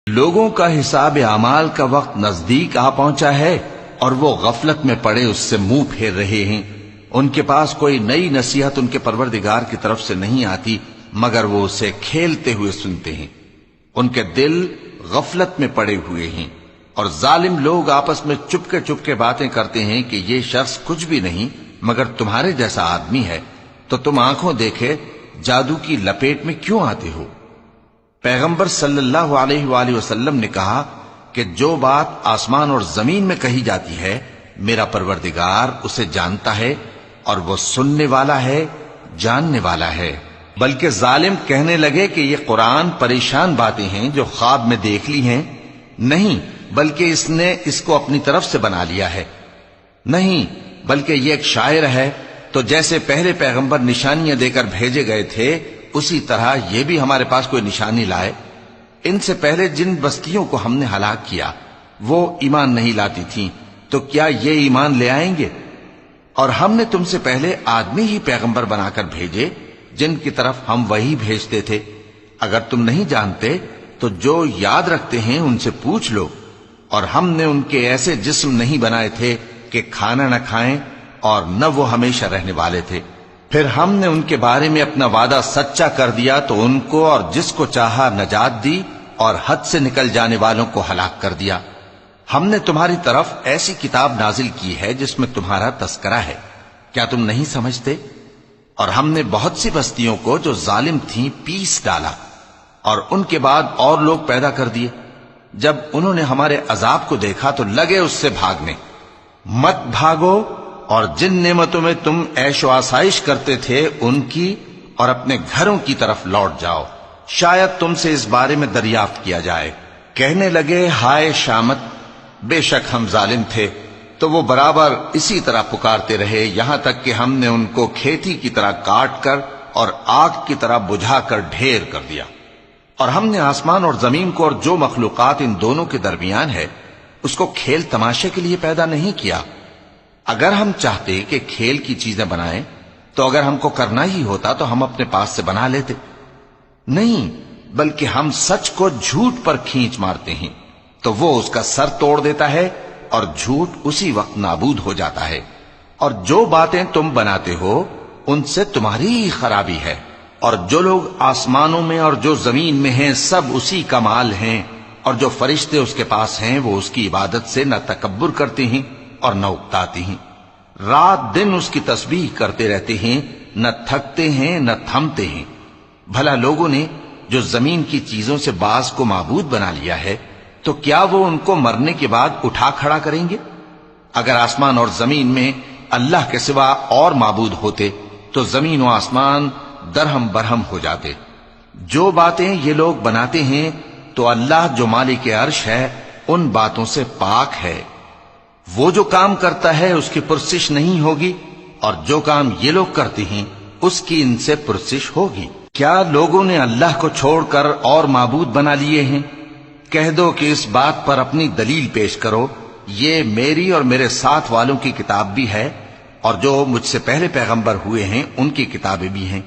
لوگوں کا حساب اعمال کا وقت نزدیک آ پہنچا ہے اور وہ غفلت میں پڑے اس سے منہ پھیر رہے ہیں۔ ان کے پاس کوئی نئی نصیحت ان کے پروردگار کی طرف سے نہیں آتی مگر وہ اسے کھیلتے ہوئے سنتے ہیں۔ ان کے دل غفلت میں پڑے ہوئے ہیں اور ظالم لوگ آپس میں چپکے باتیں کرتے ہیں کہ یہ شخص کچھ بھی نہیں مگر تمہارے جیسا آدمی ہے، تو تم آنکھوں دیکھے جادو کی لپیٹ میں کیوں آتے ہو؟ پیغمبر صلی اللہ علیہ وآلہ وسلم نے کہا کہ جو بات آسمان اور زمین میں کہی جاتی ہے میرا پروردگار اسے جانتا ہے اور وہ سننے والا ہے، جاننے والا ہے۔ بلکہ ظالم کہنے لگے کہ یہ قرآن پریشان باتیں ہیں جو خواب میں دیکھ لی ہیں، نہیں بلکہ اس نے اس کو اپنی طرف سے بنا لیا ہے، نہیں بلکہ یہ ایک شاعر ہے۔ تو جیسے پہلے پیغمبر نشانیاں دے کر بھیجے گئے تھے اسی طرح یہ بھی ہمارے پاس کوئی نشانی لائے۔ ان سے پہلے جن بستیوں کو ہم نے ہلاک کیا وہ ایمان نہیں لاتی تھیں، تو کیا یہ ایمان لے آئیں گے؟ اور ہم نے تم سے پہلے آدمی ہی پیغمبر بنا کر بھیجے جن کی طرف ہم وہی بھیجتے تھے۔ اگر تم نہیں جانتے تو جو یاد رکھتے ہیں ان سے پوچھ لو۔ اور ہم نے ان کے ایسے جسم نہیں بنائے تھے کہ کھانا نہ کھائیں اور نہ وہ ہمیشہ رہنے والے تھے۔ پھر ہم نے ان کے بارے میں اپنا وعدہ سچا کر دیا تو ان کو اور جس کو چاہا نجات دی اور حد سے نکل جانے والوں کو ہلاک کر دیا۔ ہم نے تمہاری طرف ایسی کتاب نازل کی ہے جس میں تمہارا تذکرہ ہے، کیا تم نہیں سمجھتے؟ اور ہم نے بہت سی بستیوں کو جو ظالم تھیں پیس ڈالا اور ان کے بعد اور لوگ پیدا کر دیے۔ جب انہوں نے ہمارے عذاب کو دیکھا تو لگے اس سے بھاگنے۔ مت بھاگو اور جن نعمتوں میں تم عیش و آسائش کرتے تھے ان کی اور اپنے گھروں کی طرف لوٹ جاؤ، شاید تم سے اس بارے میں دریافت کیا جائے۔ کہنے لگے ہائے شامت، بے شک ہم ظالم تھے، تو وہ برابر اسی طرح پکارتے رہے یہاں تک کہ ہم نے ان کو کھیتی کی طرح کاٹ کر اور آگ کی طرح بجھا کر ڈھیر کر دیا۔ اور ہم نے آسمان اور زمین کو اور جو مخلوقات ان دونوں کے درمیان ہے اس کو کھیل تماشے کے لیے پیدا نہیں کیا۔ اگر ہم چاہتے کہ کھیل کی چیزیں بنائیں تو اگر ہم کو کرنا ہی ہوتا تو ہم اپنے پاس سے بنا لیتے، نہیں بلکہ ہم سچ کو جھوٹ پر کھینچ مارتے ہیں تو وہ اس کا سر توڑ دیتا ہے اور جھوٹ اسی وقت نابود ہو جاتا ہے۔ اور جو باتیں تم بناتے ہو ان سے تمہاری ہی خرابی ہے، اور جو لوگ آسمانوں میں اور جو زمین میں ہیں سب اسی کا مال ہیں، اور جو فرشتے اس کے پاس ہیں وہ اس کی عبادت سے نہ تکبر کرتے ہیں اور نہ اکتاتے ہیں، رات دن اس کی تسبیح کرتے رہتے ہیں، نہ تھکتے ہیں نہ تھمتے ہیں۔ بھلا لوگوں نے جو زمین کی چیزوں سے بعض کو معبود بنا لیا ہے تو کیا وہ ان کو مرنے کے بعد اٹھا کھڑا کریں گے؟ اگر آسمان اور زمین میں اللہ کے سوا اور معبود ہوتے تو زمین و آسمان درہم برہم ہو جاتے۔ جو باتیں یہ لوگ بناتے ہیں تو اللہ جو مالک عرش ہے ان باتوں سے پاک ہے۔ وہ جو کام کرتا ہے اس کی پرسش نہیں ہوگی، اور جو کام یہ لوگ کرتے ہیں اس کی ان سے پرسش ہوگی۔ کیا لوگوں نے اللہ کو چھوڑ کر اور معبود بنا لیے ہیں؟ کہہ دو کہ اس بات پر اپنی دلیل پیش کرو، یہ میری اور میرے ساتھ والوں کی کتاب بھی ہے اور جو مجھ سے پہلے پیغمبر ہوئے ہیں ان کی کتابیں بھی ہیں،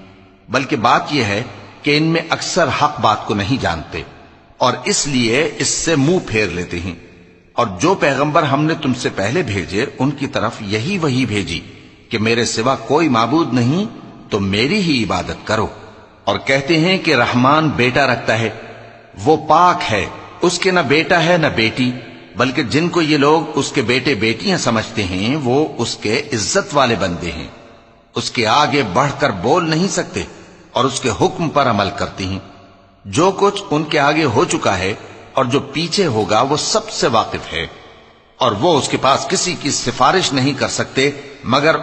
بلکہ بات یہ ہے کہ ان میں اکثر حق بات کو نہیں جانتے اور اس لیے اس سے منہ پھیر لیتے ہیں۔ اور جو پیغمبر ہم نے تم سے پہلے بھیجے ان کی طرف یہی وحی بھیجی کہ میرے سوا کوئی معبود نہیں تو میری ہی عبادت کرو۔ اور کہتے ہیں کہ رحمان بیٹا رکھتا ہے، وہ پاک ہے، اس کے نہ بیٹا ہے نہ بیٹی، بلکہ جن کو یہ لوگ اس کے بیٹے بیٹیاں سمجھتے ہیں وہ اس کے عزت والے بندے ہیں، اس کے آگے بڑھ کر بول نہیں سکتے اور اس کے حکم پر عمل کرتے ہیں۔ جو کچھ ان کے آگے ہو چکا ہے اور جو پیچھے ہوگا وہ سب سے واقف ہے، اور وہ اس کے پاس کسی کی سفارش نہیں کر سکتے مگر